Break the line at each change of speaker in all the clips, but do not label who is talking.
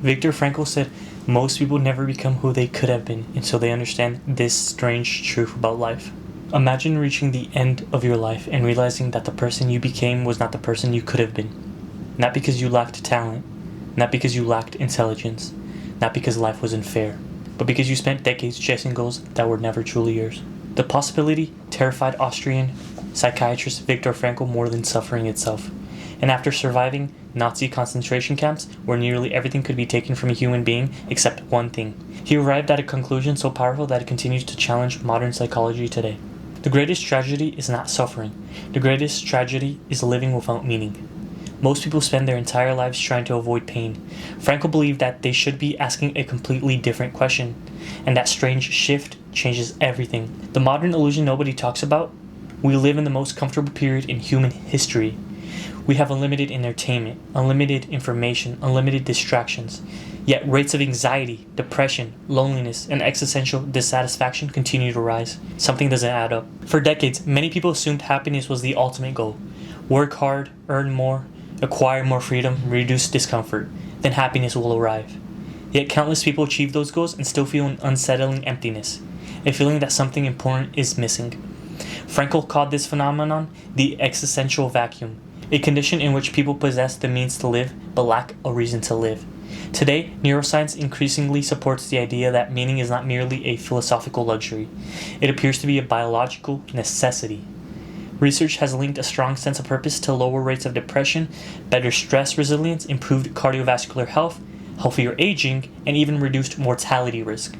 Viktor Frankl said, most people never become who they could have been until they understand this strange truth about life. Imagine reaching the end of your life and realizing that the person you became was not the person you could have been. Not because you lacked talent, not because you lacked intelligence, not because life was unfair, but because you spent decades chasing goals that were never truly yours. The possibility terrified Austrian psychiatrist Viktor Frankl more than suffering itself. And after surviving Nazi concentration camps, where nearly everything could be taken from a human being except one thing, he arrived at a conclusion so powerful that it continues to challenge modern psychology today. The greatest tragedy is not suffering. The greatest tragedy is living without meaning. Most people spend their entire lives trying to avoid pain. Frankl believed that they should be asking a completely different question, and that strange shift changes everything. The modern illusion nobody talks about: we live in the most comfortable period in human history. We have unlimited entertainment, unlimited information, unlimited distractions. Yet rates of anxiety, depression, loneliness, and existential dissatisfaction continue to rise. Something doesn't add up. For decades, many people assumed happiness was the ultimate goal. Work hard, earn more, acquire more freedom, reduce discomfort, then happiness will arrive. Yet countless people achieve those goals and still feel an unsettling emptiness, a feeling that something important is missing. Frankl called this phenomenon the existential vacuum, a condition in which people possess the means to live but lack a reason to live. Today, neuroscience increasingly supports the idea that meaning is not merely a philosophical luxury. It appears to be a biological necessity. Research has linked a strong sense of purpose to lower rates of depression, better stress resilience, improved cardiovascular health, healthier aging, and even reduced mortality risk.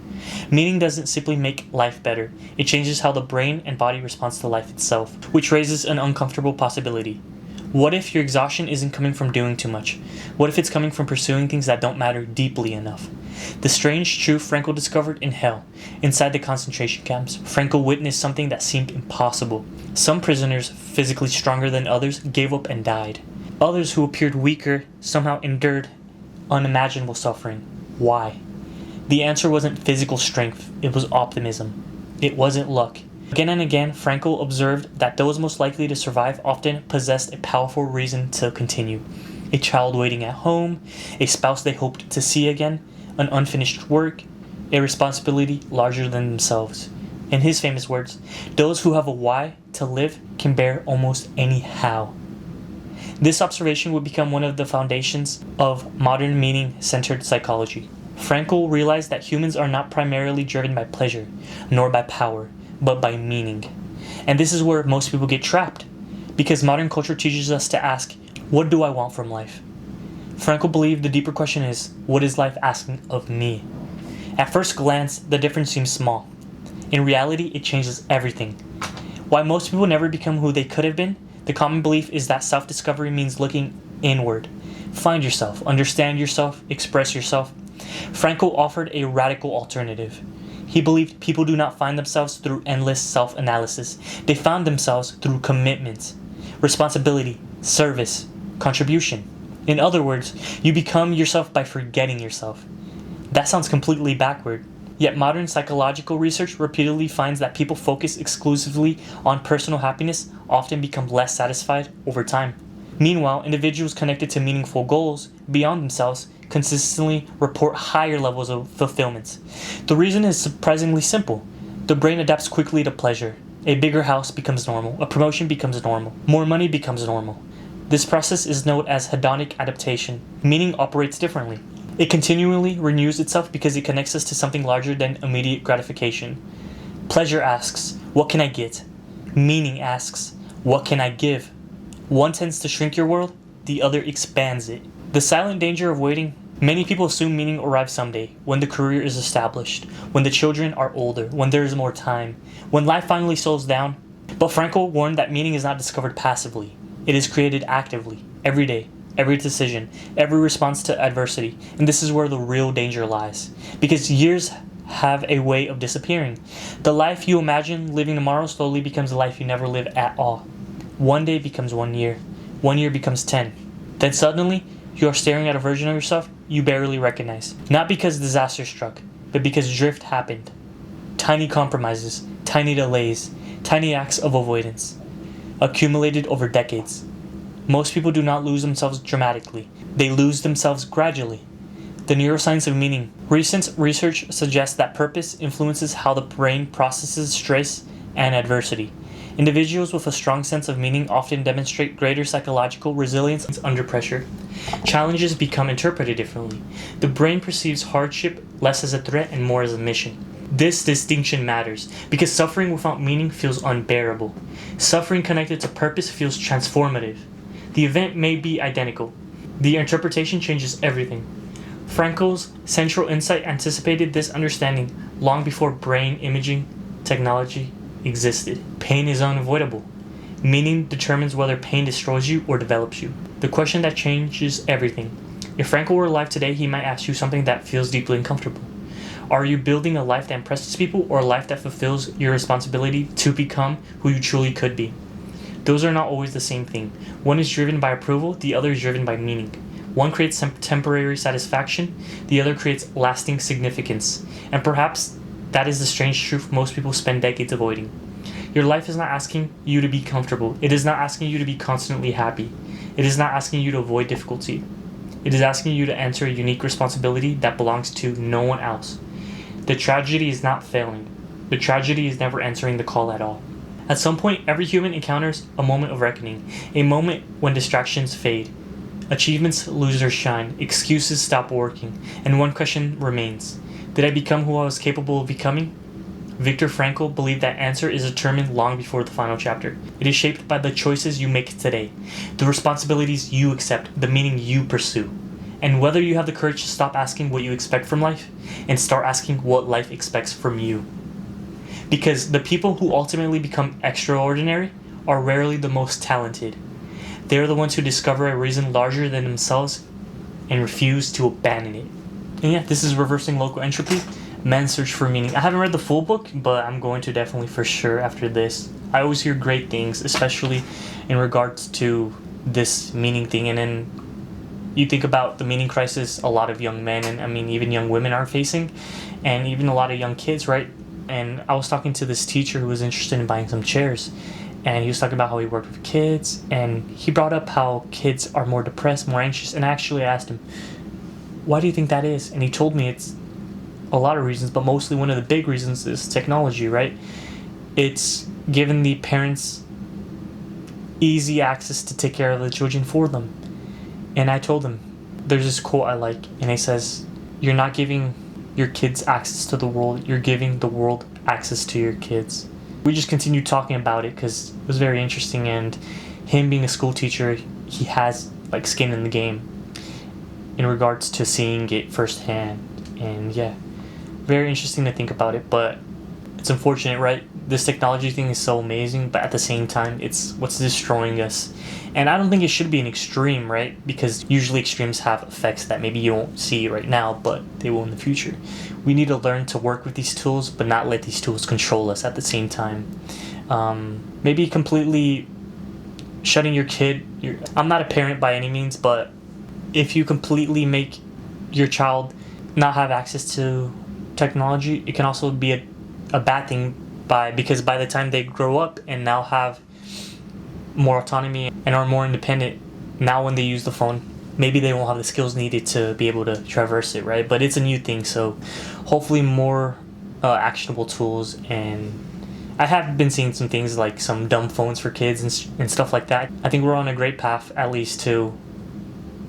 Meaning doesn't simply make life better, it changes how the brain and body responds to life itself, which raises an uncomfortable possibility. What if your exhaustion isn't coming from doing too much? What if it's coming from pursuing things that don't matter deeply enough? The strange truth Frankl discovered in hell, inside the concentration camps. Frankl witnessed something that seemed impossible. Some prisoners, physically stronger than others, gave up and died. Others who appeared weaker somehow endured unimaginable suffering. Why? The answer wasn't physical strength, it was optimism. It wasn't luck. Again and again, Frankl observed that those most likely to survive often possessed a powerful reason to continue. A child waiting at home, a spouse they hoped to see again, an unfinished work, a responsibility larger than themselves. In his famous words, those who have a why to live can bear almost any how. This observation would become one of the foundations of modern meaning-centered psychology. Frankl realized that humans are not primarily driven by pleasure, nor by power, but by meaning. And this is where most people get trapped, because modern culture teaches us to ask, what do I want from life? Frankl believed the deeper question is, what is life asking of me? At first glance, the difference seems small. In reality, it changes everything. While most people never become who they could have been, the common belief is that self-discovery means looking inward. Find yourself, understand yourself, express yourself. Frankl offered a radical alternative. He believed people do not find themselves through endless self-analysis. They found themselves through commitment, responsibility, service, contribution. In other words, you become yourself by forgetting yourself. That sounds completely backward. Yet modern psychological research repeatedly finds that people focus exclusively on personal happiness often become less satisfied over time. Meanwhile, individuals connected to meaningful goals beyond themselves consistently report higher levels of fulfillment. The reason is surprisingly simple. The brain adapts quickly to pleasure. A bigger house becomes normal. A promotion becomes normal. More money becomes normal. This process is known as hedonic adaptation. Meaning operates differently. It continually renews itself because it connects us to something larger than immediate gratification. Pleasure asks, what can I get? Meaning asks, what can I give? One tends to shrink your world, the other expands it. The silent danger of waiting. Many people assume meaning arrives someday, when the career is established, when the children are older, when there is more time, when life finally slows down. But Frankl warned that meaning is not discovered passively. It is created actively, every day, every decision, every response to adversity. And this is where the real danger lies. Because years have a way of disappearing. The life you imagine living tomorrow slowly becomes a life you never live at all. One day becomes 1 year. 1 year becomes 10. Then suddenly, you are staring at a version of yourself you barely recognize. Not because disaster struck, but because drift happened. Tiny compromises, tiny delays, tiny acts of avoidance, accumulated over decades. Most people do not lose themselves dramatically. They lose themselves gradually. The neuroscience of meaning. Recent research suggests that purpose influences how the brain processes stress and adversity. Individuals with a strong sense of meaning often demonstrate greater psychological resilience under pressure. Challenges become interpreted differently. The brain perceives hardship less as a threat and more as a mission. This distinction matters because suffering without meaning feels unbearable. Suffering connected to purpose feels transformative. The event may be identical. The interpretation changes everything. Frankel's central insight anticipated this understanding long before brain imaging technology existed. Pain is unavoidable. Meaning determines whether pain destroys you or develops you. The question that changes everything. If Frankel were alive today, he might ask you something that feels deeply uncomfortable. Are you building a life that impresses people or a life that fulfills your responsibility to become who you truly could be? Those are not always the same thing. One is driven by approval, the other is driven by meaning. One creates temporary satisfaction, the other creates lasting significance. And perhaps that is the strange truth most people spend decades avoiding. Your life is not asking you to be comfortable. It is not asking you to be constantly happy. It is not asking you to avoid difficulty. It is asking you to answer a unique responsibility that belongs to no one else. The tragedy is not failing. The tragedy is never answering the call at all. At some point, every human encounters a moment of reckoning, a moment when distractions fade, achievements lose their shine, excuses stop working, and one question remains. Did I become who I was capable of becoming? Viktor Frankl believed that answer is determined long before the final chapter. It is shaped by the choices you make today, the responsibilities you accept, the meaning you pursue, and whether you have the courage to stop asking what you expect from life and start asking what life expects from you. Because the people who ultimately become extraordinary are rarely the most talented. They are the ones who discover a reason larger than themselves and refuse to abandon it. And yeah, this is Reversing Local Entropy, Man's Search for Meaning. I haven't read the full book, but I'm going to definitely for sure after this. I always hear great things, especially in regards to this meaning thing. And then you think about the meaning crisis a lot of young men and even young women are facing, and even a lot of young kids, right? And I was talking to this teacher who was interested in buying some chairs, and he was talking about how he worked with kids, and he brought up how kids are more depressed, more anxious, and actually asked him, why do you think that is? And he told me it's a lot of reasons, but mostly one of the big reasons is technology, right? It's given the parents easy access to take care of the children for them. And I told him, there's this quote I like, and it says, you're not giving your kids access to the world, you're giving the world access to your kids. We just continued talking about it because it was very interesting, and him being a school teacher, he has like skin in the game in regards to seeing it firsthand. And yeah, very interesting to think about it, but it's unfortunate, right? This technology thing is so amazing, but at the same time, it's what's destroying us. And I don't think it should be an extreme, right? Because usually extremes have effects that maybe you won't see right now, but they will in the future. We need to learn to work with these tools, but not let these tools control us at the same time. Maybe completely shutting your kid... I'm not a parent by any means, but if you completely make your child not have access to technology, it can also be a bad thing because by the time they grow up and now have more autonomy and are more independent, now when they use the phone, maybe they won't have the skills needed to be able to traverse it, right? But it's a new thing, so hopefully more actionable tools. And I have been seeing some things like some dumb phones for kids and stuff like that. I think we're on a great path, at least to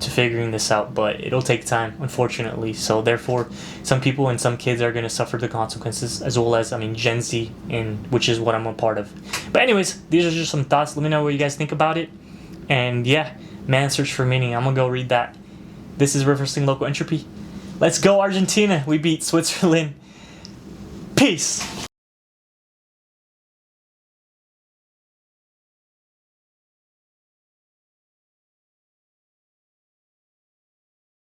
figuring this out, but it'll take time, unfortunately. So therefore, some people and some kids are going to suffer the consequences, as well as, Gen Z, which is what I'm a part of. But anyways, these are just some thoughts. Let me know what you guys think about it. And yeah, Man's Search for Meaning. I'm going to go read that. This is Reversing Local Entropy. Let's go, Argentina. We beat Switzerland. Peace.